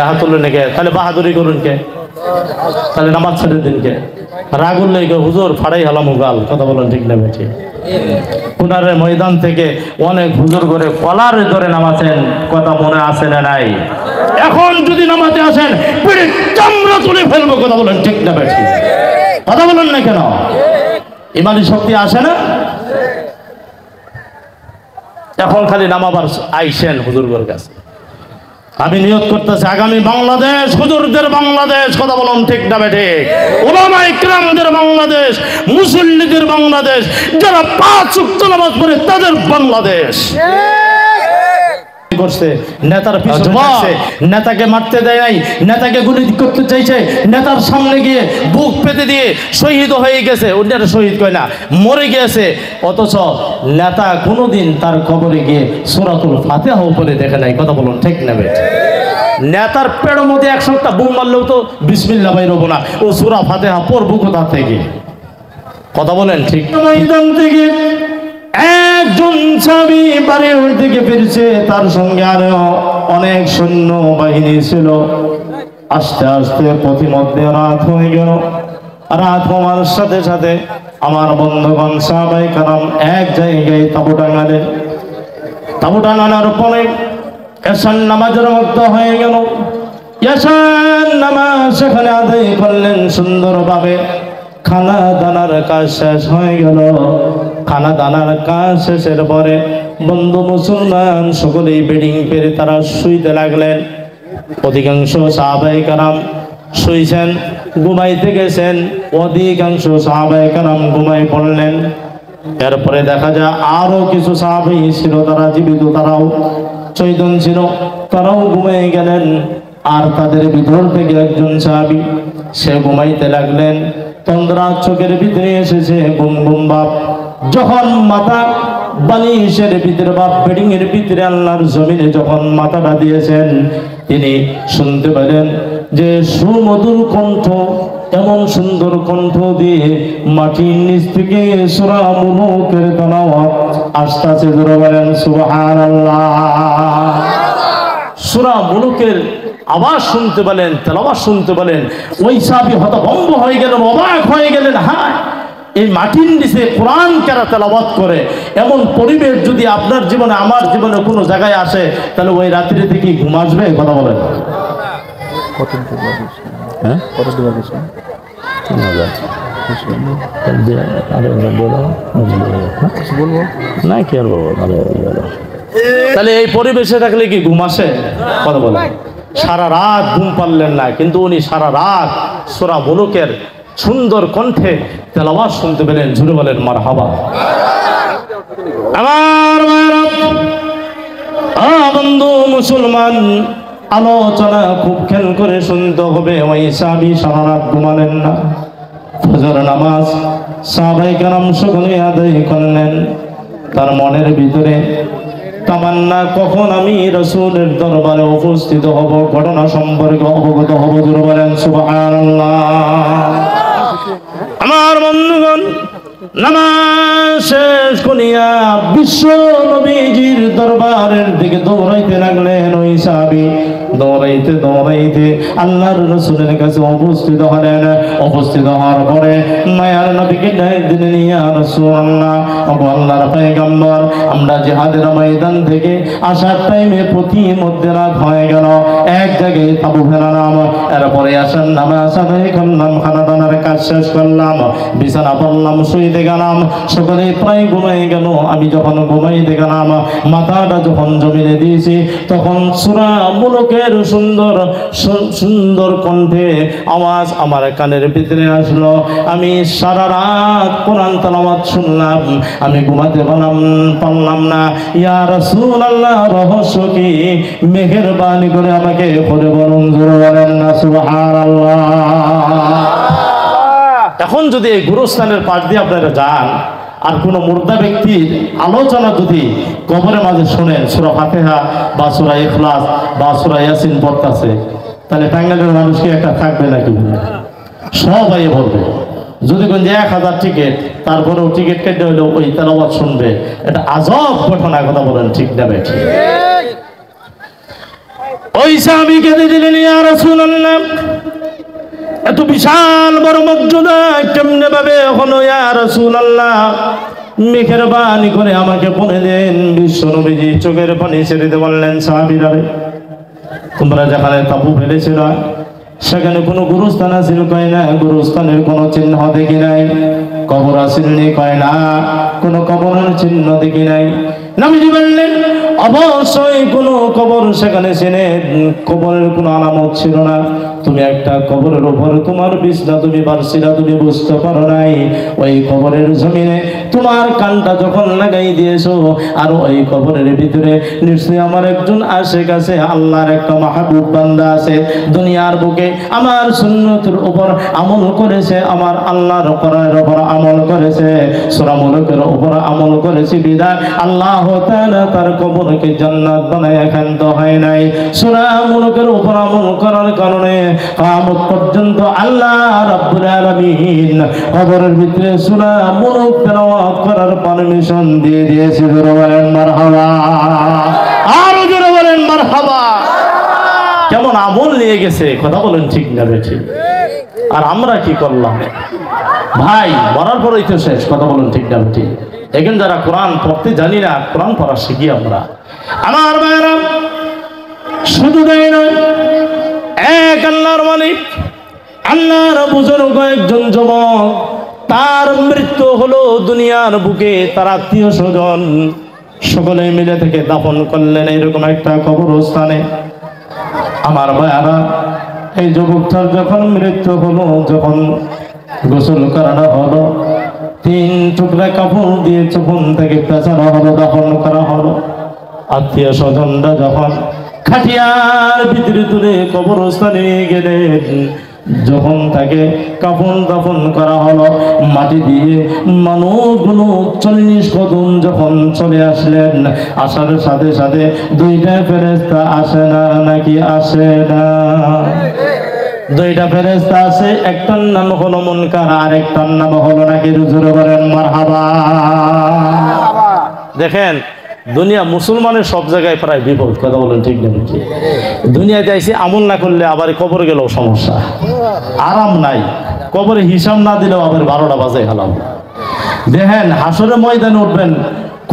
হাত তুলেন কে? তাহলে বাহাদুরি করুন কে? তাহলে নামাজ ছেড়ে দিন কে? রাগুল লেগে হুজুর ফাড়াই হলাম গাল, কথা বলেন ঠিক না বেঠিক? পুনারের ময়দান থেকে অনেক হুজুর করে কলারে ধরে নামাছেন, কথা মনে আসে না নাই? এখন যদি নামাতে আসেন পিঠে চামড়া তুলে ফেলবো, কথা বলেন ঠিক না বেঠিক? কথা বলেন না কেন? ইমানি শক্তি আসে না? এখন খালি নামাবার আইসেন হুজুরদের কাছে। আমি নিয়ত করতেছি আগামী বাংলাদেশ হুজুরদের বাংলাদেশ, কথা বলুন ঠিক না বেঠিক? উলামা ইকরামদের বাংলাদেশ, মুসল্লিদের বাংলাদেশ, যারা 5 ওয়াক্ত নামাজ পড়ে তাদের বাংলাদেশ। করছে নেতার পিছনে লাগছে, নেতাকে মারতে দেয় নাই, নেতাকে গুলি করতে চাইছে, নেতার সামনে গিয়ে বুক পেতে দিয়ে শহীদ হয়ে গেছে। ওনারা শহীদ কয় না, মরে গিয়েছে। অথচ নেতা কোনোদিন তার কবরে গিয়ে সূরাতুল ফাতিহা উপরে দেখে নাই, কথা বলুন ঠিক না বেঠিক? নেতার পেটের মধ্যে 100টা বুম মারলেও তো বিসমিল্লাহ বাইর হবো না, ও সূরা ফাতিহা পড়বো কোথা থেকে? কথা বলেন ঠিক? ময়দান থেকে একজন সাহাবী বাড়ির থেকে ফিরছে, তার সঙ্গে আরো অনেক সৈন্য বাহিনী ছিল। আস্তে আস্তে পথিমধ্যে রাত হয়ে গেল। রাত হওয়ার সাথে সাথে আমার বন্ধুগণ সাহাবায়ে কেরাম এক জায়গায় তাঁবু টাঙালেন। তাঁবু টাঙানোর পরে এশার নামাজের ওয়াক্ত হয়ে গেল। এশার নামাজ সেখানে আদায় করলেন সুন্দরভাবে। খানা দানার কাজ শেষ হয়ে গেল। খানা দানার কাজ শেষের পরে বন্ধু মুসলমান সকলেই বেডিং পেরে তারা শুইতে লাগলেন। অধিকাংশ সাহাবায়ে কেরাম শুইছেন, ঘুমাইতে গেছেন। অধিকাংশ সাহাবায়ে কেরাম ঘুমাই পড়লেন। এরপরে দেখা যায় আরো কিছু সাহাবী ছিল, তারা জীবিত, তারাও চৈতন্য ছিল, তারাও ঘুমিয়ে গেলেন। আর তাদের ভিতর থেকে একজন সাহাবী সে ঘুমাইতে লাগলেন। তন্দ্রা চোখের ভিতরে এসেছে, ঘুম ঘুম ভাব। যখন মাথা বালিশের ভিতরে বা বেডিং এর ভিতরে আল্লাহর জমিনে যখন মাথাটা দিয়েছেন, তিনি শুনতে পেলেন যে সুমধুর কণ্ঠ, এমন সুন্দর কণ্ঠ দিয়ে মাটির নিচ থেকে সূরা মুলুকের তেলাওয়াত আসতেছে। জোরে বলেন সুবহানাল্লাহ। সূরা মুলুকের আওয়াজ শুনতে পেলেন, তেলাওয়াত শুনতে পেলেন। ওই সাহাবী হতভম্ব হয়ে গেলেন, অবাক হয়ে গেলেন। হ্যাঁ, এই মাটির নিচে কোরআন কারা তেলাওয়াত করে, এমন পরিবেশ যদি আপনার জীবনে, আমার জীবনে কোনো জায়গায় আসে, তাহলে ওই রাত্রিতে কি ঘুম আসবে? কথা বলেন। হ্যাঁ, তাহলে এই পরিবেশে থাকলে কি ঘুম আসে? কথা বলেন। সারা রাত ঘুম পারলেন না, কিন্তু উনি সারা রাত সূরা মুলুকের সুন্দর কণ্ঠে তেলাওয়াত শুনতে পেলেন। জুড়ে বলেন মারহাবা। আমার বন্ধু মুসলমান, আলোচনা খুব খেয়াল করে শুনতে হবে। ওই সাহাবী সারা রাত ঘুমালেন না। ফজর নামাজ সাহাবায়ে কেরাম সকলে আদায় করলেন। তার মনের ভিতরে তামান্না, কখন আমি রাসূলের দরবারে উপস্থিত হব, ঘটনা সম্পর্কে অবগত হব। জোরে বলেন সুবহানাল্লাহ। আমার বন্ধুগণ, নামাজ শেষ করিয়া বিশ্ব নবীজির দরবারের দিকে দৌড়াইতে লাগলেন। ওই সাহাবী দৌড়াইতে দৌড়াইতে আল্লাহর রাসূলের কাছে উপস্থিত হলেন। উপস্থিত হওয়ার পরে মায়ার নবীকে ডাক দিলেন, ইয়া রাসূলুল্লাহ, ওগো আল্লাহর পয়গম্বর, আমরা জিহাদের ময়দান থেকে আসার টাইমে প্রতি মধ্যরাত হয়ে গেল। এক জায়গায় তাঁবু ফেলালাম, এরপরে আসার নামাজ আদায় করলাম, খানা দানার কাজ শেষ করলাম, বিছানা পড়লাম, শুইতে গেলাম। সকলে প্রায় ঘুমাই গেল। আমি যখন ঘুমাইতে গেলাম, মাথাটা যখন জমিনে দিয়েছি, তখন সূরা মুলুকের সুন্দর সুন্দর কণ্ঠে আওয়াজ আমার কানের ভিতরে আসলো। আমি সারা রাত কোরআন তেলাওয়াত শুনলাম, আমি ঘুমাতে পারলাম না। ইয়া রাসূলুল্লাহ, রহস্য কি? মেহেরবানি করে আমাকে পড়ে বলুন। জোরে বলেন না সুবহানাল্লাহ। এখন যদি এই গুরুস্থানের পাশ দিয়ে আপনারা যান, আর কোনো মুর্দা ব্যক্তির আলোচনা যদি কবরের মাঝে শোনেন, সূরা ফাতিহা বা সূরা ইখলাস বা সূরা ইয়াসিন পড়তেছে, তাহলে টাঙ্গাইলের মানুষ কি একটা থাকবে নাকি? সবাই বলবে। যদি কোন 1000 টিকিট, তারপরেও টিকিট কেটে হইলেও ওই তেলাওয়াত শুনবে। এটা আজব ঘটনা, কথা বলেন ঠিক না বেঠিক? ওই সাহাবী কেঁদে দিলেন, ইয়া রাসূলুল্লাহ, এত বিশাল বড় মর্যাদা কেমনে ভাবে হলো ইয়া রাসূলুল্লাহ, মেহেরবানি করে আমাকে বলে দেন। বিশ্ব নবীজি চোখের পানি ছেড়ে দিয়ে বললেন, সাহাবীরা, তোমরা যেখানে তাবু ফেলেছিল সেখানে কোনো গুরুস্থান আছিল কয় না, গুরুস্থানের কোনো চিহ্ন দেখি নাই। কবর আসেননি কয় না, কোনো কবরের চিহ্ন দেখি নাই। নবীজি বললেন, অবশ্যই কোনো কবর সেখানে ছিনে, কবরের কোনো আলামত ছিল না। তুমি একটা কবরের উপর তোমার বিছনা তুমি পারছিলা, তুমি বুঝতে পারো নাই। ওই কবরের জমিনে তোমার কানটা যখন লাগাই দিয়েছো, আর ওই কবরের ভিতরে নিশ্চয়ই আমার একজন আশিক আছে, আল্লাহর একটা মাহবুব বান্দা আছে, দুনিয়ার বুকে আমার সুন্নতের উপর আমল করেছে, আমার আল্লাহর কোরআনের উপর আমল করেছে, সূরা মুলকের উপর আমল করেছে, বিদায় আল্লাহ তাআলা তার কবরকে জান্নাত বানায় ক্ষান্ত হয় নাই। সূরা মুলকের উপর আমল করার কারণে কিয়ামত পর্যন্ত আল্লাহ রাব্বুল আলামিন কবরের ভিতরে সূরা মুলক তেলাওয়াত করার পারমিশন দিয়ে দিয়েছে। জোরে বলেন মারহাবা, আর জোরে বলেন মারহাবা। কেমন আমল নিয়ে গেছে, কথা বলেন ঠিক না বেঠিক? আর আমরা কি করলাম ভাই? মরার পরেই তো শেষ, কথা বলেন ঠিক না বেঠিক? এখন যারা কোরআন পড়তে জানি না, কোরআন পড়া শিখি আমরা। আমার ভাইরা, শুধু তাই নয়, এক আল্লাহর মালিক, আল্লাহর বুজুর্গ একজন যুবক, তার মৃত্যু হলো দুনিয়ার বুকে, তার আত্মীয় স্বজন সকলে মিলে থেকে দাফন করলেন এরকম একটা কবরস্থানে। আমার ভাইয়ারা, এই যুবকটার যখন মৃত্যু হলো, যখন গোসল করানো হলো, 3 টুকরা কাপড় দিয়ে চোখন থেকে পেঁচানো হলো, দাফন করা হলো। আত্মীয় স্বজনরা যখন খাটিয়ার ভিতরে তুলে কবরস্থানে নিয়ে গেলেন, যখন তাকে কাফন দাফন করা হলো, মাটি দিয়ে মানুষগুলো 40 কদম যখন চলে আসলেন, আসার সাথে সাথে 2টা ফেরেশতা আসে না নাকি আসে না? 2টা ফেরেশতা আছে, একটার নাম হলো মুনকার, আর একটার নাম হলো নাকি। জোরে বলেন মারহাবা। দেখেন, দুনিয়া মুসলমানের সব জায়গায় প্রায় বিপদ, কথা বলেন ঠিক না? দুনিয়াতে আইসি আমল না করলে আবার কবরে গেলেও সমস্যা, আরাম নাই। কবরে হিসাব না দিলেও আবার 12টা বাজে হালাম। দেখেন, হাসরের ময়দানে উঠবেন,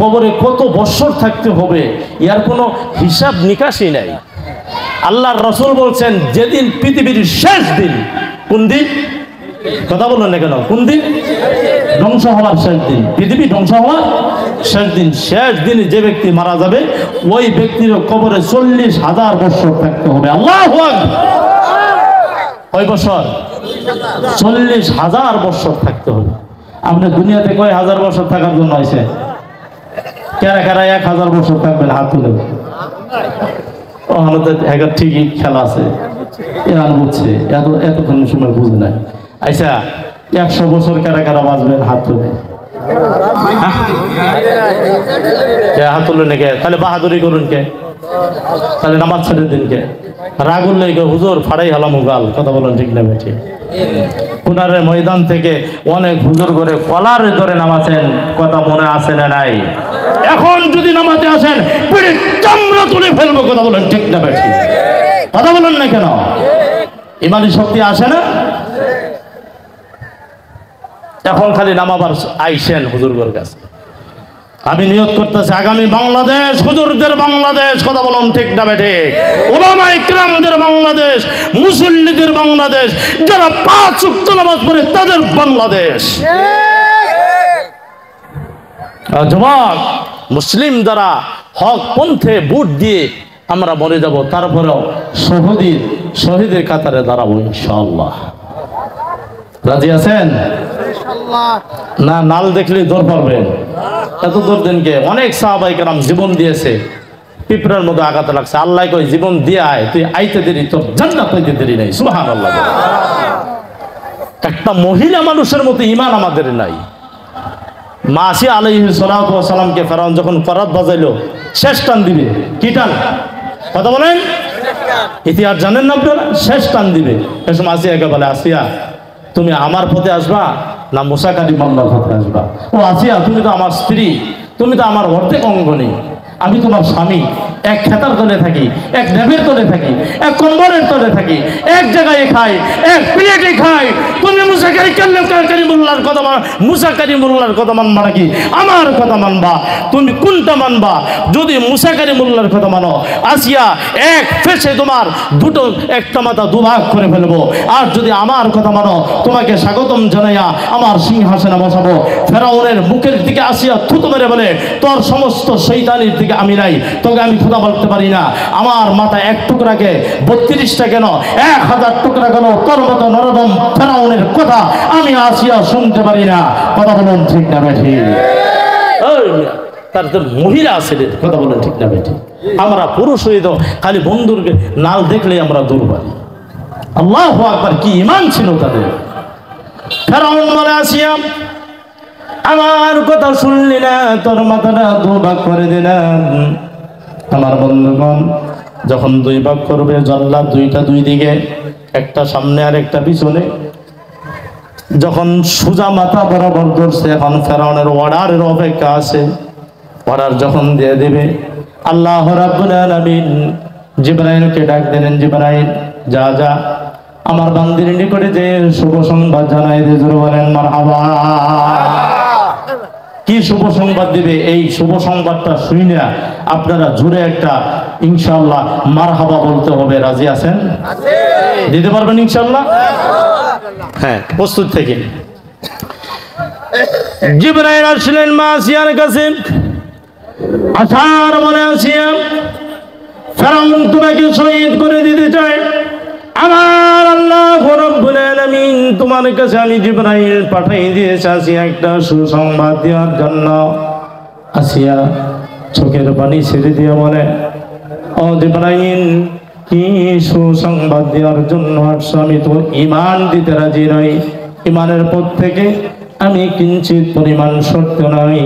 কবরে কত বছর থাকতে হবে এর কোনো হিসাব নিকাশই নাই। আল্লাহর রাসূল বলছেন, যেদিন পৃথিবীর শেষ দিন, কোন দিন? কথা বলেন না কেন? কোন দিন? ধ্বংস হওয়ার শেষ দিন, পৃথিবী ধ্বংস হওয়ার শেষ দিন। শেষ দিনে যে ব্যক্তি মারা যাবে, ওই ব্যক্তির কবরে 40,000 বছর থাকতে হবে। আল্লাহু আকবার। কয় বছর? 40,000 বছর থাকতে হবে। আপনি দুনিয়াতে কয় হাজার বছর থাকার জন্য আইছে? কারা কারা 1000 বছর থাকবেন? হাত তুলে। ও আমাদের একবার ঠিকই খেলা আছে, এরা বুঝছে, এতক্ষণ সময় বুঝে নাই। আচ্ছা, 100 বছর কারা কারা বাঁচবেন? হাত তুলে। হাত তুলে নাকি? তাহলে বাহাদুরি করুন কে? তাহলে নামাজ ছেড়ে দিন কে? রাগুল লেগে হুজুর ফাড়াই হালাম গাল, কথা বলেন ঠিক না বেঠিক? পুনারের ময়দান থেকে অনেক হুজুর করে কলারে ধরে নামাছেন, কথা মনে আছে না নাই? এখন যদি নামাতে আসেন, পিঠে চামড়া তুলে ফেলবো, কথা বলেন ঠিক না বেঠিক? কথা বলেন না কেন? ইমানি শক্তি আসে না? এখন খালি নামাবার আইসেন হুজুরদের কাছে। আমি নিয়ত করতেছি, আগামী বাংলাদেশ হুজুরদের বাংলাদেশ, কথা বলুন ঠিক না বেঠিক? উলামা ইকরামদের বাংলাদেশ, মুসল্লিদের বাংলাদেশ, যারা 5 ওয়াক্ত নামাজ পড়ে তাদের বাংলাদেশ। যুবক মুসলিম যারা হক পন্থে ভোট দিয়ে আমরা মরে যাব, তারপরেও শহীদের কাতারে দাঁড়াবো ইনশাআল্লাহ। রাজি আছেন না? নাল দেখলেই দৌড় পারবেন, এত দৌড় দেন কে? অনেক সাহাবায়ে কেরাম জীবন দিয়েছে, পিঁপড়ার মধ্যে আঘাতে লাগছে। আল্লাহ কই, জীবন দিয়ে আয়, তুই আইতে দেরি, তোর জান্নাত পাইতে দেরি নাই। সুবহানাল্লাহ। একটা মহিলা মানুষের মতো ঈমান আমাদের নাই। মাসি আলাইহিস সালাতু ওয়াস সালামকে ফেরাউন যখন করাত বাজাইলো, শেষ টান দিবে। কি টান? কথা বলেন, ইতিহাস জানেন না আপনারা? শেষ টান দিবে। এসব আসিয়াকে বলে, আসিয়া তুমি আমার পথে আসবা না মুসা কালিম আল্লাহর পথে আসবা? ও আসিয়া, তুমি তো আমার স্ত্রী, তুমি তো আমার অর্ধেক অঙ্গ নেই, আমি তোমার স্বামী, এক খেতার তলে থাকি, এক ঢেবের তলে থাকি, এক কম্বলের তলে থাকি, এক জায়গায় খাই, এক প্লেটে খাই। তুমি মুসা কারিমুল্লাহর কথা মুসা কারিমুল্লাহর কথা মানবা নাকি আমার কথা মানবা? তুমি কোনটা মানবা? যদি মুসা কারিমুল্লাহর কথা মানো, আসিয়া এক ফেসে তোমার দুটো একটা মাথা দুভাগ করে ফেলবো। আর যদি আমার কথা মানো, তোমাকে স্বাগতম জানাইয়া আমার সিংহাসনে বসাবো। ফেরাউনের মুখের দিকে আসিয়া থুতু মেরে বলে, তোর সমস্ত শয়তানির দিকে আমি নাই, তোকে আমি খোদা বলতে পারি না। আমার মাথা এক টুকরাকে 32টা কেন 1000 টুকরা কেন তোর মতো নরদম ফেরাউনের কথা আমি আসিয়া শুনতে পারি না। কথা বলুন ঠিক না বেঠি? তার তো মহিলা আছে, কথা বলুন ঠিক না বেঠি? আমরা পুরুষ হয়ে তো খালি বন্ধুর নাল দেখলে আমরা দুর্বল। আল্লাহু আকবার, কি ঈমান ছিল তাদের। ফেরাউন বলে, আসিয়া আমার কথা শুনলি না, তোর মাথাটা দুভাগ করে দিলাম। আমার বন্ধুগণ, যখন 2 ভাগ করবে, জল্লাদ 2টা 2 দিকে, একটা সামনে আর একটা পিছনে, যখন সোজা মাথা বরাবর ধরছে, এখন ফেরাউনের অর্ডারের অপেক্ষা আছে। অর্ডার যখন দিয়ে দেবে, আল্লাহ রাব্বুল আলামিন জিবরাইলকে ডাক দিলেন, জিবরাইল যা যা আমার বান্দির নিকটে যে শুভ সংবাদ জানাই দে। জোরে বলেন মারহাবা। কি শুভ সংবাদ দিবে? এই শুভ সংবাদটা শুনে আপনারা জোরে একটা ইনশাআল্লাহ মারহাবা বলতে হবে। রাজি আছেন? দিতে পারবেন ইনশাআল্লাহ? হ্যাঁ, প্রস্তুত থেকে জিবরাইল আসলেন মা আসিয়ার কাছে। আসার মনে আসিয়া, ফেরাউন তোমাকে শহীদ করে দিতে চায়। আমার আল্লাহ রাব্বুল আলামিন তোমার কাছে আমি জিবরাইল পাঠিয়ে দিয়েছি আসিয়া একটা সুসংবাদ দেওয়ার জন্য। আসিয়া চোখের পানি ছেড়ে দিয়ে বলে, ও জিবরাইল, কি সুসংবাদ দেওয়ার জন্য আসছো? আমি তো ঈমান দিতে রাজি নই। ঈমানের পথ থেকে আমি কিঞ্চিত পরিমাণ সত্য নই।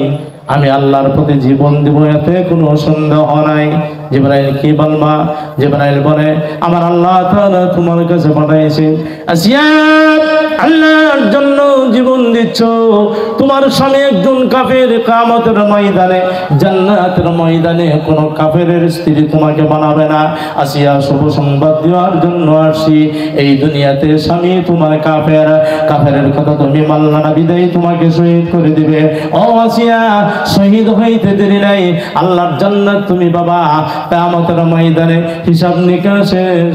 আমি আল্লাহর প্রতি জীবন দিব, এতে কোনো সন্দেহ নাই। জিবরাইল কি বলবা? জিবরাইল বলে, আমার আল্লাহ তাআলা তোমার কাছে পাঠাইছে। আসিয়া, আল্লাহর জন্য জীবন দিচ্ছ। তোমার স্বামী একজন কাফের, কিয়ামতের ময়দানে জান্নাতের ময়দানে কোন কাফেরের স্ত্রী তোমাকে বানাবে না। আসিয়া, শুভ সংবাদ দেওয়ার জন্য আসি। এই দুনিয়াতে স্বামী তোমার কাফের, কাফেরের কথা তুমি মানলা না, বিদায় তোমাকে শহীদ করে দিবে। ও আসিয়া, শহীদ হইতে দেরি নাই, আল্লাহর জান্নাত তুমি বাবা। কিয়ামতের ময়দানে হিসাব নিকাশের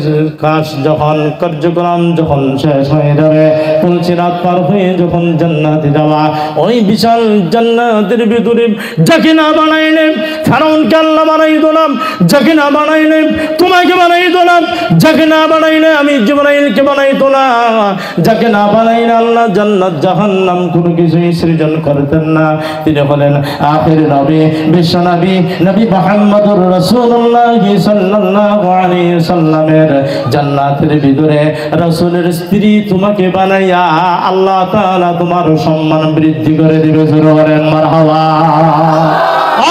কাজ যখন কার্যক্রম যখন শেষ হয়ে যাবে, পুলসিরাত পার হয়ে যখন জান্নাতে যাওয়া, ওই বিশাল জান্নাতের ভিতরে যাকে না বানাইলে ফেরাউনকে আল্লাহ বানাই দিলাম, যাকে না বানাইলে তোমাকে বানাই দিলাম, যাকে না বানাইলে আমি জিবরাইলকে বানাই দিলাম, যাকে না বানাইলে আল্লাহ জান্নাত জাহান্নাম কোনো কিছুই সৃজন করতেন না। তিনি হলেন আখির নবী, বিশ্ব নবী, নবী মুহাম্মদুর রাসূলুল্লাহ সাল্লাল্লাহু আলাইহি সাল্লামের জান্নাতের ভিতরে রাসূলের স্ত্রী তোমাকে বানাইয়া আল্লাহ তাআলা তোমার সম্মান বৃদ্ধি করে দিবে। জোরে বলেন মারহাবা।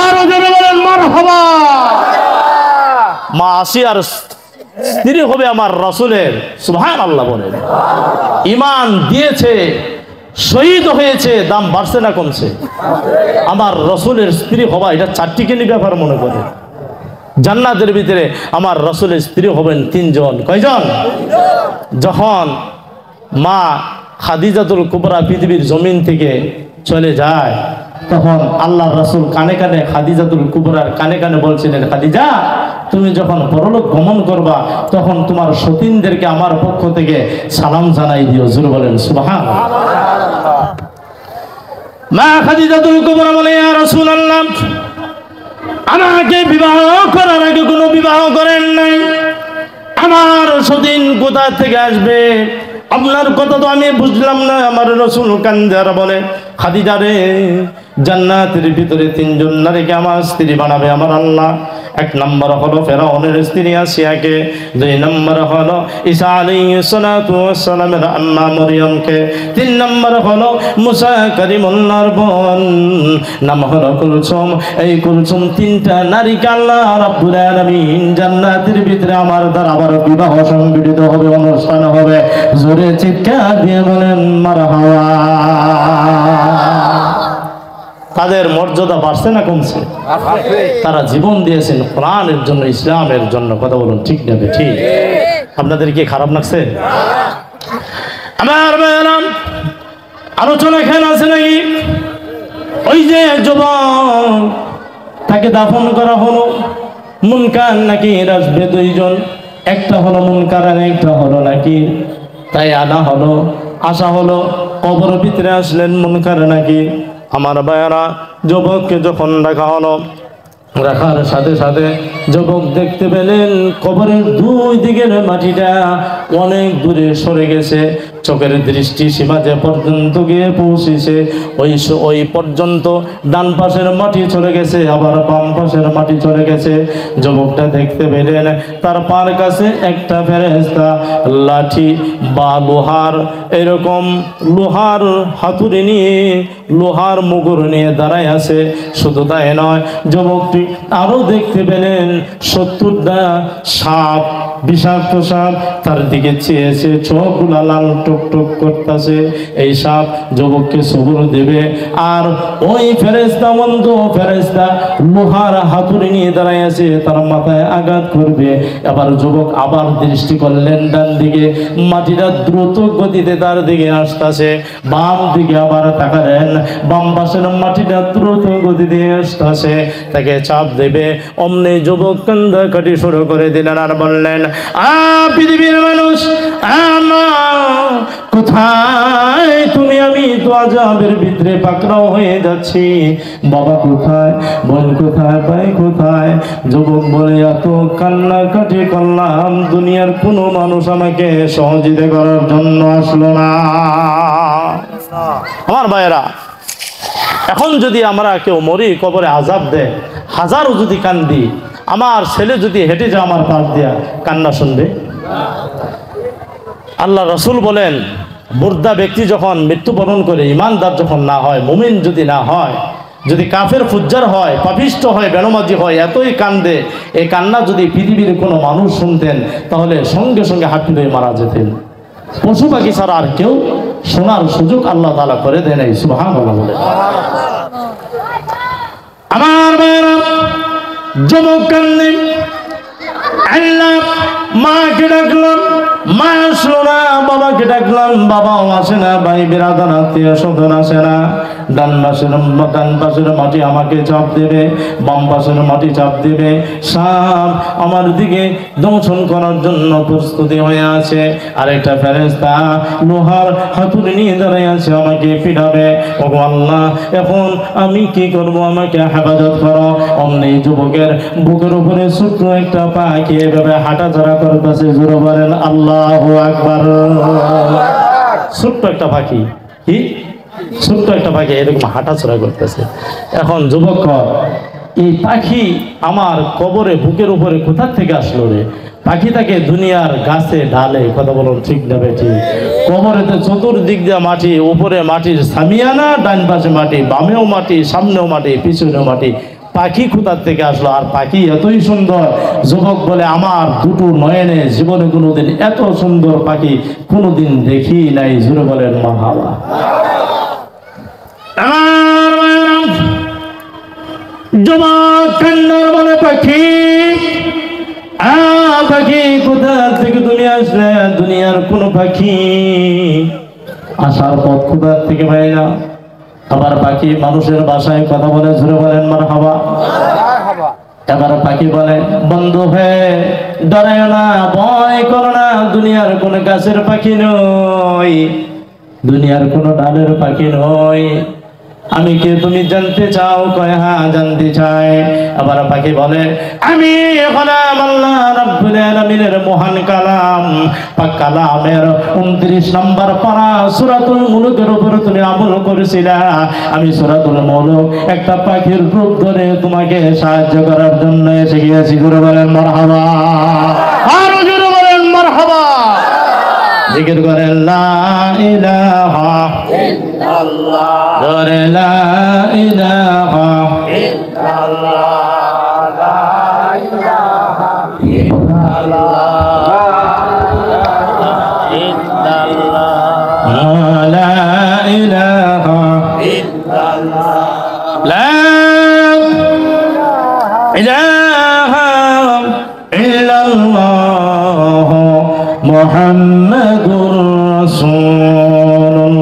আর জোরে বলেন মারহাবা। মা আসিয়ার স্ত্রী হবে আমার রাসূলের। সুবহানাল্লাহ বলেন। ঈমান দিয়েছে, শহীদ হয়েছে, দাম বাড়ছে না কমছে? আমার রাসূলের স্ত্রী হওয়া এটা চারটিখানি ব্যাপার মনে করে। জান্নাতের ভিতরে আমার রাসূলের স্ত্রী হবেন 3 জন। কয়জন? যখন মা খাদিজাতুল কুবরা পৃথিবীর জমিন থেকে চলে যায়, তখন আল্লাহর রাসূল কানে কানে খাদিজাতুল কুবরার কানে কানে বলছিলেন, খাদিজা, তুমি যখন পরলোক গমন করবা তখন তোমার সতীনদেরকে আমার পক্ষ থেকে সালাম জানাই দিও। জোরে বলেন সুবহানাল্লাহ। মা খাদিজাতুল কুবরা বলে, ইয়া রাসূলুল্লাহ, আমাকে বিবাহ করার আগে কোনো বিবাহ করেন নাই, আমার সতীন কোথা থেকে আসবে? আপনার কথা তো আমি বুঝলাম না। আমার রাসূল কান্দার বলে, খাদিজা রে, জান্নাতের ভিতরে 3 জন নারীকে আমার স্ত্রী বানাবে আমার আল্লাহ। 1 নম্বর হলো ফেরাউনের স্ত্রী আসিয়াকে, 2 নম্বর হলো ঈসা আলাইহিস সালাতু ওয়াস সালামের আম্মা মরিয়মকে, 3 নম্বর হলো মুসা কালিমুল্লাহর বোন নাম হলো কুলসুম। এই কুলসুম 3টা নারীকে আল্লাহ রাব্বুল আলামিন জান্নাতের ভিতরে আমার দ্বারা আবার বিবাহ সংগঠিত হবে, অনুষ্ঠান হবে। জোরে চিৎকার দিয়ে বলেন মারহাবা। তাদের মর্যাদা বাড়ছে না কমছে? তারা জীবন দিয়েছেন কোরআনের জন্য, ইসলামের জন্য। কথা বলুন ঠিক না ঠিক? আপনাদের কি খারাপ লাগছে? আমার ভাইয়েরাম, আলোচনা খেয়াল আছে নাকি? ওই যে যুবক, তাকে দাফন করা হলো, মুনকার নাকির আসবে দুইজন, একটা হলো মুনকার আর একটা হলো নাকির। তাই আনা হলো, আসা হলো, কবর ভিতরে আসলেন মুনকার নাকির। আমার ভাইয়েরা, যুবককে যখন রাখা হলো, রাখার সাথে সাথে যুবক দেখতে পেলেন কবরের দুই দিকের মাটিটা অনেক দূরে সরে গেছে। চোখের দৃষ্টি সীমা যে পর্যন্ত গিয়ে পৌঁছেছে, ওই পর্যন্ত ডান পাশের মাটি চলে গেছে, আবার বাম পাশের মাটি চলে গেছে। যুবকটা দেখতে পেলেন তার পার কাছে একটা ফেরেশতা লাঠি বা লোহার, এরকম লোহার হাতুড়ি নিয়ে, লোহার মুগুর নিয়ে দাঁড়ায় আছে। শুধু তাই নয়, যুবকটি আরো দেখতে পেলেন 70টা সাপ, বিষাক্ত সাপ তার দিকে চেয়েছে, চোখগুলা লাল টুক করতেছে। এই সাপ যুবককে সবুর দেবে, আর ওই ফেরেশতা, বন্ধ ফেরেশতা লোহার হাতুড়ি নিয়ে দাঁড়ায় আছে, তার মাথায় আঘাত করবে। আবার যুবক আবার দৃষ্টি করলেন ডান দিকে, মাটিটা দ্রুত গতিতে তার দিকে আসতেছে। বাম দিকে আবার তাকালেন, বাম পাশের মাটিটা দ্রুত গতিতে আসতেছে, তাকে চাপ দেবে। অমনি যুবক কান্দাকাটি শুরু করে দিলেন আর বললেন, পৃথিবীর মানুষ, কোথায় তুমি? আমি তো আযাবের ভিতরে পাকড়াও হয়ে যাচ্ছি। বাবা কোথায়, বোন কোথায়, ভাই কোথায়? যুবক বলে, এত কান্নাকাটি করলাম, দুনিয়ার কোনো মানুষ আমাকে সহযোগিতা করার জন্য আসলো না। আমার ভাইয়েরা, এখন যদি আমরা কেউ মরি, কবরে আযাব দেয়, হাজারও যদি কান্দি, আমার ছেলে যদি হেঁটে যায় আমার পাশ দিয়া, কান্না শুনবে? আল্লাহ রসুল বলেন, মুর্দা ব্যক্তি যখন মৃত্যুবরণ করে, ইমানদার যখন না হয়, মুমিন যদি না হয়, যদি কাফের ফুজ্জার হয়, পাপিষ্ট হয়, বেনমাজি হয়, এতই কান্দে, এই কান্না যদি পৃথিবীর কোনো মানুষ শুনতেন, তাহলে সঙ্গে সঙ্গে হাঁটু হয়ে মারা যেতেন। পশু পাখি ছাড়া আর কেউ শোনার সুযোগ আল্লাহ তাআলা করে দেয় নাই। সুবহানাল্লাহ বলে। আমার ভাইরা, যুবক কান্দে, আল্লাহ মাকে ডাকলাম, মা আসলো না। বাবাকে ডাকলাম, বাবাও আসে না। ভাই বিরাদার, আত্মীয় স্বজন আসে না। ডান পাশের মাটি আমাকে চাপ দেবে, বাম পাশের মাটি চাপ দেবে। সাপ আমার দিকে দংশন করার জন্য প্রস্তুতি হয়ে আছে। আরেকটা ফেরেশতা লোহার হাতুড়ি নিয়ে দাঁড়িয়ে আছে, আমাকে পিটাবে। ওগো আল্লাহ, এখন আমি কি করব? আমাকে হেফাজত করো। অমনি যুবকের বুকের উপরে ছোট্ট একটা পাখি এভাবে হাঁটাচলা করতেছে। জোরে বলেন আল্লাহু আকবার। ছোট্ট একটা পাখি, কি ছোট্ট একটা পাখি এরকম হাঁটাচলা করতেছে। এখন যুবক, এই পাখি আমার কবরে বুকের উপরে কোথা থেকে আসলো রে? পাখিটাকে দুনিয়ার গাছে ডালে, কথা বলুন ঠিক না বেঠিক? কবরেতে চতুর্দিক দিয়ে মাটি, উপরে মাটির সামিয়ানা, ডান পাশে মাটি, বামেও মাটি, সামনেও মাটি, পিছনেও মাটি। পাখি কোথার থেকে আসলো? আর পাখি এতই সুন্দর। যুবক বলে, আমার দুটো নয়নে জীবনে কোনোদিন এত সুন্দর পাখি কোনোদিন দেখি নাই। জুড়ে বলেন মারহাবা। যুবক কান্নার বলে, পাখি, পাখি কোথা থেকে তুমি আসলে? দুনিয়ার কোন পাখি আসার পথ কোথা থেকে ভাই না? আবার পাখি মানুষের ভাষায় কথা বলে। জুড়ে বলেন মারহাবা। এবার পাখি বলে, বন্ধু হে, ডরায় না, ভয় করো না, দুনিয়ার কোন গাছের পাখি নই, দুনিয়ার কোন ডালের পাখি নই। আমি কে তুমি জানতে চাও? কয় হ্যাঁ জানতে চাই। আবার পাখি বলে, আমি গোলাম আল্লাহ রাব্বুল আলামিনের মহান কালাম। পাক কালামের 29 নম্বর পারা সূরাতুল মুলুকের উপর তুমি আমল করেছিলা। আমি সূরাতুল মুলুক একটা পাখির রূপ ধরে তোমাকে সাহায্য করার জন্য এসে গিয়েছি। জোরে বলেন মারহাবা। আর জোরে বলেন মারহাবা। জিকির করেন লা ইলাহা ইল্লাল্লাহ, জোরে লা ইলাহা ইল্লাল্লাহ, লা ইলাহা ইল্লাল্লাহ, লা ইলাহা ইল্লাল্লাহ, লা মুহাম্মাদুর রাসূলুল্লাহ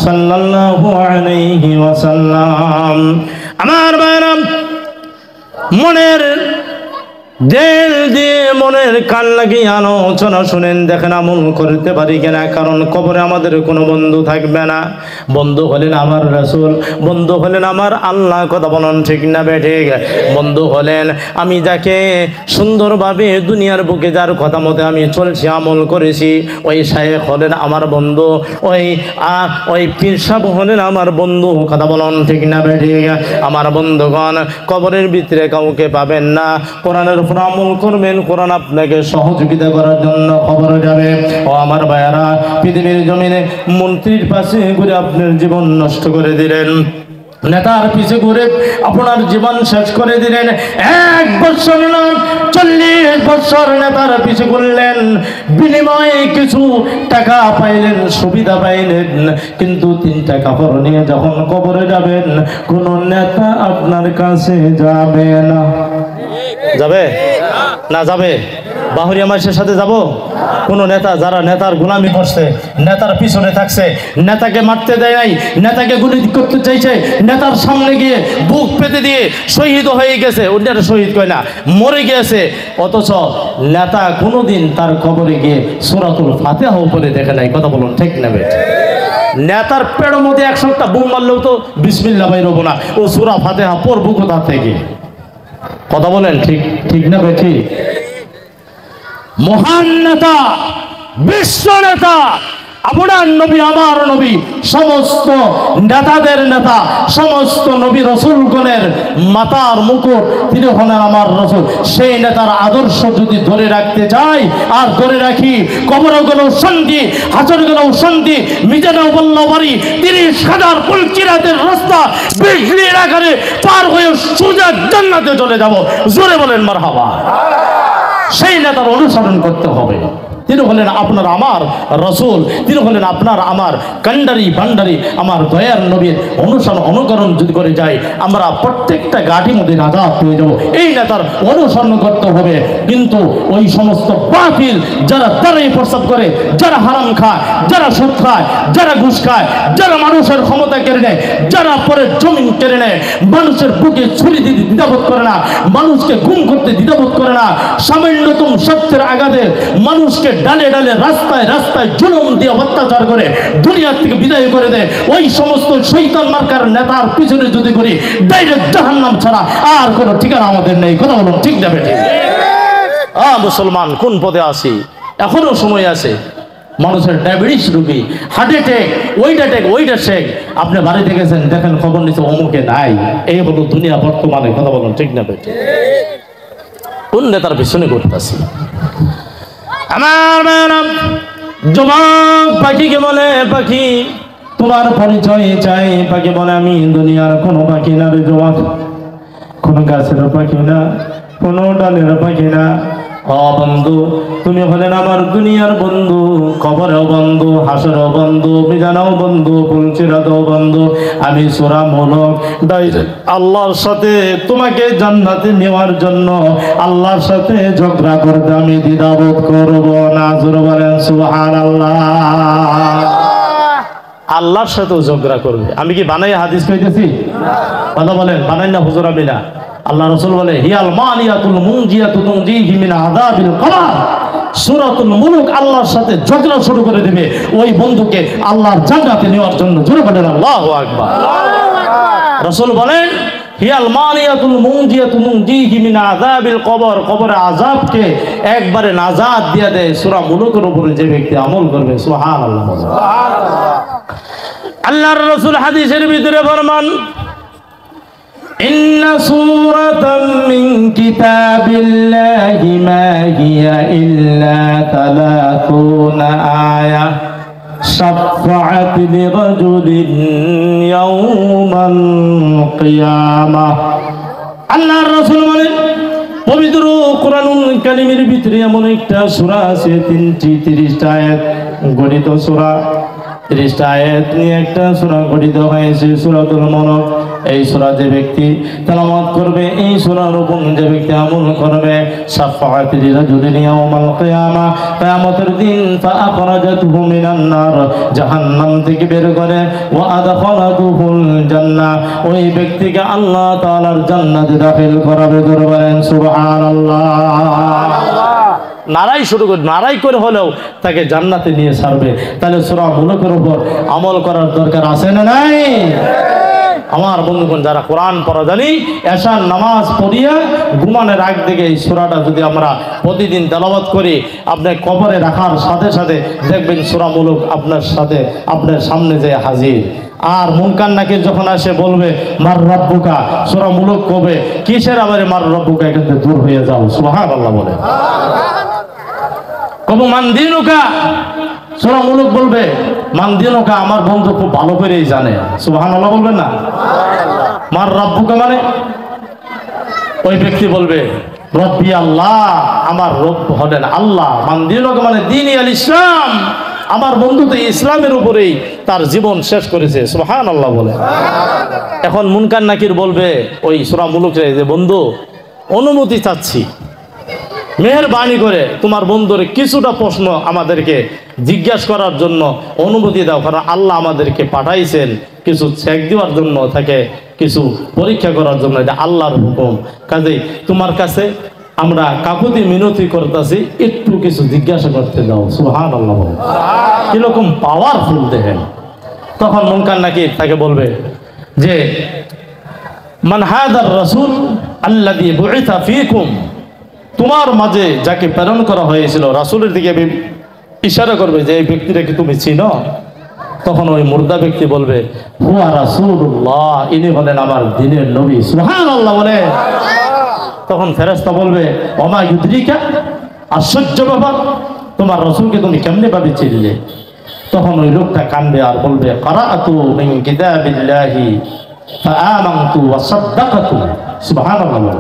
সাল্লাল্লাহু আলাইহি ওয়াসাল্লাম। আমার ভাইরা, মনের দিল দিয়ে মনের কান লাগিয়ে আলোচনা শুনেন, দেখেন আমল করতে পারি কিনা। কারণ কবরে আমাদের কোনো বন্ধু থাকবে না। বন্ধু হলেন আমার রাসূল, বন্ধু হলেন আমার আল্লাহ। কথা বলুন ঠিক না বেঠিক? বন্ধু হলেন আমি যাকে সুন্দরভাবে দুনিয়ার বুকে যার কথা মতে আমি চলছি, আমল করেছি, ওই শায়েখ হলেন আমার বন্ধু, ওই পীর সাহেব হলেন আমার বন্ধু। কথা বলুন ঠিক না বেঠিক? আমার বন্ধুগণ, কবরের ভিতরে কাউকে পাবেন না। কোরআনের আমল করবেন, কোরআন আপনাকে সহযোগিতা করার জন্য খবর যাবে। ও আমার ভাইয়ারা, পৃথিবীর জমিনে মন্ত্রীর পাশে ঘুরে আপনার জীবন নষ্ট করে দিলেন, নেতার পিছে ঘুরে আপনার জীবন শেষ করে দিলেন। 1 বছর না 40 বছর নেতার পিছে ঘুরলেন, বিনিময়ে কিছু টাকা পাইলেন, সুবিধা পাইলেন, কিন্তু 3টা কাপড় নিয়ে যখন কবরে যাবেন, কোন নেতা আপনার কাছে যাবে না। যাবে না? যাবে? বাহুরিয়া মাসের সাথে যাব? কোন নেতা যারা নেতার গোলামি করছে, নেতার পিছনে থাকছে, নেতাকে মারতে দেয় নাই, নেতাকে গুলি করতে চাইছে, নেতার সামনে গিয়ে বুক পেতে দিয়ে শহীদ হয়ে গেছে, ওটা শহীদ কয় না, মরে গিয়েছে, অথচ নেতা কোনোদিন তার কবরে গিয়ে সূরাতুল ফাতিহা উপরে দেখে নাই। কথা বলুন ঠিক না বেঠিক? নেতার পেটের মধ্যে 100টা বোম মারলেও তো বিসমিল্লাহ বাইর হবো না, ও সূরা ফাতিহা পড়বো কোথা থেকে? কথা বলেন ঠিক না বেঠিক? মহান নেতা, বিশ্ব নেতা, আপনার নবী, আমার নবী, সমস্ত নেতাদের নেতা, সমস্ত নবী রসুলগণের মাতার মুকুট, তিনি হলেন আমার রসুল। সেই নেতার আদর্শ যদি ধরে রাখতে চাই আর ধরে রাখি, কবরও গেলেও শান্তি, হাসর গেলেও শান্তি, মিজানেও বলল বাড়ি, 30,000 পুলকিরাতের রাস্তা বিজলির আকারে পার হয়ে সোজা জান্নাতে চলে যাব। জোরে বলেন মারহাবা। সেই নেতার অনুসরণ করতে হবে। তিনি হলেন আপনার আমার রসুল, তিনি হলেন আপনার আমার কান্ডারি ভান্ডারি, আমার দয়ার নবীর অনুকরণ যদি করে যাই, আমরা প্রত্যেকটা গাড়ির মধ্যে নাজাত পেয়ে যাব। এই নেতার অনুসরণ করতে হবে। কিন্তু ওই সমস্ত বাতিল যারা দাঁড়িয়ে প্রস্তাব করে, যারা হারাম খায়, যারা সুদ খায়, যারা ঘুষ খায়, যারা মানুষের ক্ষমতা কেড়ে নেয়, যারা পরে জমিন কেড়ে নেয়, মানুষের বুকে ছুরি দিতে দ্বিধাবোধ করে না, মানুষকে গুম করতে দ্বিধাবোধ করে না, সামান্যতম সত্যের আঘাতে মানুষকে ডালে ডালে রাস্তায় রাস্তায় জুলুম দিয়ে অত্যাচার করে দুনিয়া থেকে বিদায় করে দেয়, ওই সমস্ত শয়তান মার্কার নেতার পিছনে যদি করি, ডাইরেক্ট জাহান্নাম ছাড়া আর কোনো ঠিকানা আমাদের নেই। কথা বলুন ঠিক যাবে? ঠিক? মুসলমান কোন পদে আছি? এখনো সময় আছে। মানুষের ডায়াবেটিস রোগী, হার্ট অ্যাটাক, ওইটা শেখ, আপনি বাড়িতে গেছেন, দেখেন খবর নিচ্ছে অমুকে নাই। এই হলো দুনিয়া বর্তমানে। কথা বলুন ঠিক না বেঠিক? কোন নেতার পিছনে করতেছি? আমার জবান পাখিকে বলে, পাখি তোমার পরিচয় চাই। পাখি বলে আমি দুনিয়ার কোনো পাখি না রে জবান, কোন গাছের পাখি না, কোন ডালের পাখি না। বন্ধু, তুমি হলেন আমার দুনিয়ার বন্ধু, কবরেও বন্ধু, হাসরেও বন্ধু, মিজানেও বন্ধু, পুলসিরাতেও বন্ধু। আমি সূরা মুলক ডাইরেক্ট আল্লাহর সাথে তোমাকে জান্নাতে নেওয়ার জন্য আল্লাহর সাথে ঝগড়া করতে আমি দ্বিধাবোধ করব না। জোরে বলেন সুবহানাল্লাহ। আল্লাহর সাথেও ঝগড়া করবে। আমি কি বানাই হাদিস কইতেছি? কথা বলেন, বানাই না হুজুর? আমি না। আল্লাহ রাসূল বলে হিয়াল মানিয়াতুল মুনজিয়াতু তুনজিহি মিন আযাবিল কবর। সূরাতুল মুলক আল্লাহর সাথে ঝগড়া শুরু করে দেবে ওই বন্ধুকে আল্লাহর জান্নাতে নেওয়ার জন্য। জোরে বলেন আল্লাহু আকবার। রাসূল বলেন হিয়াল মানিয়াতুল মুনজিয়াতু তুনজিহি মিন আযাবিল কবর। কবরের আযাবকে একবারে নাজাত দিয়ে দেয় সূরা মুলকের উপরে যে ব্যক্তি আমল করবে। সুবহানাল্লাহ। আল্লাহর রাসূল হাদিসের ভিতরে ফরমান إن سورة من كتاب الله ما هي إلا 30 آية شفعت لرجل يوم القيامة। আল্লাহ রাসূল বলেন পবিত্র কোরআনুল কারীমের ভিতরে এমন একটা সূরা আছে 30টা আয়াত গঠিত সূরা, 30টা আয়াত নিয়ে একটা সূরা গঠিত হয়েছে, সূরাতুল মুলক। এই সূরা যে ব্যক্তি তেলাওয়াত করবে, এই সূরার উপর যে ব্যক্তি আমল করবে, শাফাআত লিরাজুলিন ইয়াউমাল কিয়ামা, কিয়ামতের দিন ফাআখরাজাতুহু মিনান নার, জাহান্নাম থেকে বের করে, ওয়া আদখালাতুহুল জান্নাহ, ওই ব্যক্তিকে আল্লাহ তাআলার জান্নাতে দাখিল করাবে। বলেন সুবহানাল্লাহ। নারাই শুরু করে, নারাই করে হলেও তাকে জান্নাতে নিয়ে ছাড়বে। তাহলে সূরা মুলকের উপর আমল করার দরকার আছে না নাই? আমার বন্ধুগণ, যারা কোরআন পড়া জানি, এশার নামাজ পড়িয়া ঘুমানোর আগ থেকে এই সূরাটা যদি আমরা প্রতিদিন তেলাওয়াত করি, আপনার কবরে রাখার সাথে সাথে দেখবেন সূরা মুলক আপনার সাথে, আপনার সামনে যে হাজির। আর মুনকার নাকির যখন আসে বলবে মার রব্বুকা, সূরা মুলক কবে কিসের আবার মার রব্বুকা, এখান থেকে দূর হয়ে যাও, সুবহানাল্লাহ বলে। কবু মান দিনুকা, সূরা মুলক বলবে মান দিনুকা, আমার বন্ধু খুব ভালো করেই জানে, সুবহানাল্লাহ বলবেন না? মার রব্বুকা মানে ওই ব্যক্তি বলবে রব্বি আল্লাহ, আমার রব হলেন আল্লাহ। মান দিনুকা মানে দ্বীনি আল ইসলাম, আমার বন্ধু তো ইসলামের উপরেই তার জীবন শেষ করেছে, সুবহানাল্লাহ বলে। এখন মুনকার নাকির বলবে ওই সূরা মুলুকে যে বন্ধু অনুমতি চাচ্ছি, মেহেরবানি করে তোমার বন্ধুর কিছুটা প্রশ্ন আমাদেরকে জিজ্ঞাসা করার জন্য অনুমতি দাও, কারণ আল্লাহ আমাদেরকে পাঠাইছেন কিছু চেক দেওয়ার জন্য, তাকে কিছু পরীক্ষা করার জন্য, এটা আল্লাহর হুকুম। কাজেই তোমার কাছে আমরা কাকুতি মিনতি করতেছি, একটু কিছু জিজ্ঞাসা করতে দাও, সুবহানাল্লাহ। কিরকম পাওয়ারফুল দেখেন। তখন মুনকার নাকির তাকে বলবে যে মান হাদার রাসূল আল্লাযী বুইসা ফীকুম, তোমার মাঝে যাকে প্রেরণ করা হয়েছিল, রাসূলের দিকে ইশারা করবে যে এই ব্যক্তিটা কি তুমি চিনো? তখন ওই মুর্দা ব্যক্তি বলবে হুয়া রাসূলুল্লাহ, ইনি হলেন আমার দ্বীনের নবী, সুবহানাল্লাহ বলে। তখন ফেরেশতা বলবে ওমা ইউদরিকা, আশ্চর্য ব্যাপার, তোমার রাসূলকে তুমি কেমনে ভাবে চিনলে? তখন ওই লোকটা কাঁদবে আর বলবে ক্বারাআতু মিন কিতাবিল্লাহি ফাআমানতু ওয়া সাদ্দাকতু, সুবহানাল্লাহ।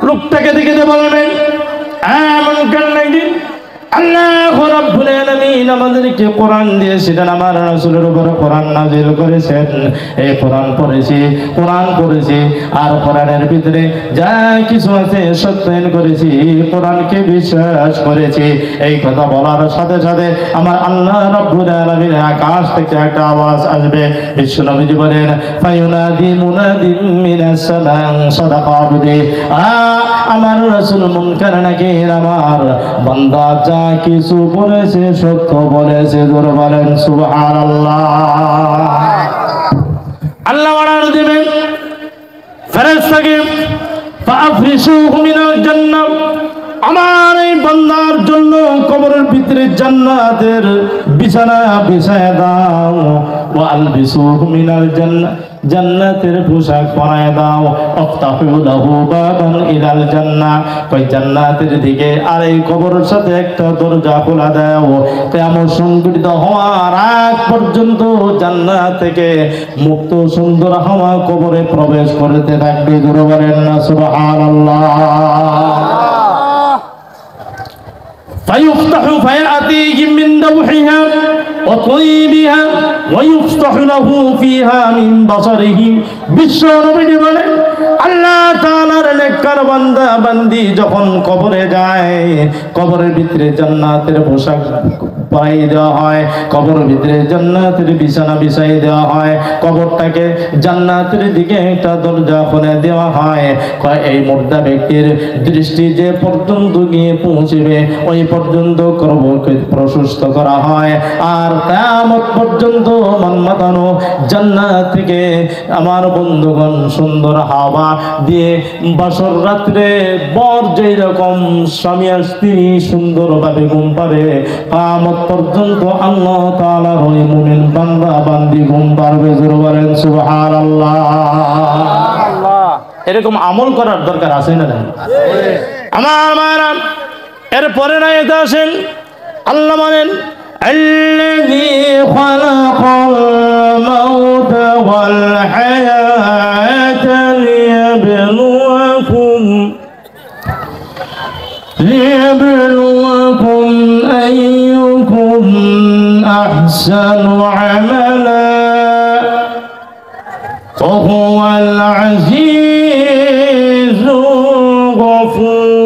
লোকটাকে দেখে বলবেন আমানকার নাকি আল্লাহ রাব্বুল আলামিন আমাদেরকে কোরআন দিয়েছিলেন, আমার রাসূলের উপর কোরআন নাযিল করেছেন, এই কোরআন পড়েছি, কোরআন পড়েছি, আর কোরআনের ভিতরে যা কিছু আছে সত্যায়ন করেছি, কোরআনকে বিশ্বাস করেছি। এই কথা বলার সাথে সাথে আমার আল্লাহ রাব্বুল আলামিন আকাশ থেকে একটা আওয়াজ আসবে। বিশ্বনবীজি বলেন ফায়ুনাদি মুনাদিম মিনাস সালাম সাদাকা আবদি, আমার রাসূল মুনকার নাকির আমার বান্দা যা কিছু বলেছে সত্য বলেছে, জোরে বলেন সুবহানাল্লাহ। আল্লাহ ওয়ার্ডার দিবেন ফেরেশতাকে ফাফরিশুহু মিনাল জান্নাহ, আমার এই বান্দার জন্য কবরের ভিতরে জান্নাতের বিছানা বিছায়া দাও, ওয়া আলবিসুহু মিনাল জান্নাহ, জান্নাতের পোশাক পরায় দাও, আফতাহু লাহু বাবান ইলাল জান্নাহ, কই জান্নাতের দিকে আর এই কবরের সাথে একটা দরজা খোলা দাও। কিয়ামত সংঘটিত হওয়ার আগ পর্যন্ত জান্নাত থেকে মুক্ত সুন্দর হাওয়া কবরে প্রবেশ করতে থাকবে, জোরে বলেন না সুবহানাল্লাহ। فيفتح فيأتيهم من دوحها وطيبها ويفتح له فيها من بصرهم, বিশ্বনবী বলেন আল্লাহ তাআলার নেককার বান্দা বান্দি যখন কবরে যায়, কবরের ভিতরে জান্নাতের পোশাক পরাই দেওয়া হয়, কবরের ভিতরে জান্নাতের বিছানা বিছাই দেওয়া হয়, কবরটাকে জান্নাতের দিকে একটা দরজা খুলে দেওয়া হয়। এই মুর্দা ব্যক্তির দৃষ্টি যে পর্যন্ত গিয়ে পৌঁছবে ওই পর্যন্ত কবরকে প্রশস্ত করা হয়, আর কিয়ামত পর্যন্ত মনমাতানো জান্নাত থেকে আমার বন্ধুগণ সুন্দর হাওয়া দিয়ে বাসর রাত্রে বর যেই রকম স্বামী আর স্ত্রী সুন্দরভাবে ঘুম পাবে, কিয়ামত পর্যন্ত আল্লাহ তাআলার ওই মুমিন বান্দা বান্দি ঘুম পারবে, জোরে বলেন সুবহানাল্লাহ। এরকম আমল করার দরকার আছে না? আমার মায়েরা, এরপরে না এটা আসেন আল্লাহ বলেন আল্লাযী খালাকাল মাউতা ওয়াল হায়াতা লিয়াবলুয়াকুম আইয়ুকুম আহসানু আমালা وهو العزيز الغفور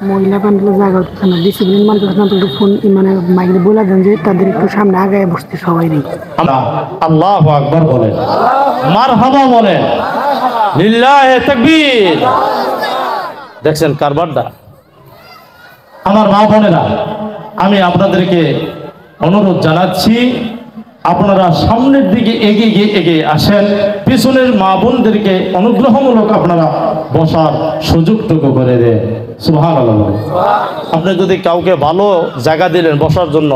মহিলা প্যান্ডেলে জায়গা হচ্ছে না, ডিসিপ্লিন মানতেছে না, তো ফোন মানে মাইকে বলে দেন যে তাদের একটু সামনে আগায় বসতে সবাই নেই। আল্লাহু আকবার বলেন, মারহাবা বলেন, লিল্লাহি তাকবীর। দেখছেন কারবারটা। আমার মা বোনেরা, আমি আপনাদেরকে অনুরোধ জানাচ্ছি, আপনারা সামনের দিকে এগিয়ে আসেন, পিছনের মা বোনদেরকে অনুগ্রহমূলক আপনারা বসার সুযোগটুকু করে দেন। সুবহানাল্লাহ। আপনি যদি কাউকে ভালো জায়গা দিলেন বসার জন্য,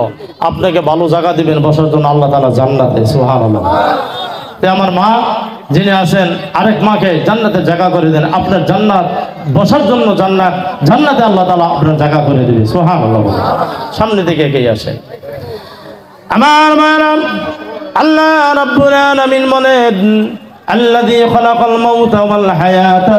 আপনাকে ভালো জায়গা দিবেন বসার জন্য আল্লাহ তাআলা জান্নাতে। সুবহানাল্লাহ। তাই আমার মা যিনি আছেন, আরেক মাকে জান্নাতে জায়গা করে দেন, আপনার জান্নাত বসার জন্য জান্নাতে আল্লাহ তাআলা আপনার জায়গা করে দেবে। সুবহানাল্লাহ। সামনে দিকে এগিয়ে আসেন। আমার মারাম, আল্লাহ রাব্বুল আলামিন বলেন, আল্লাযী খালাকাল মাউতা ওয়াল হায়াতা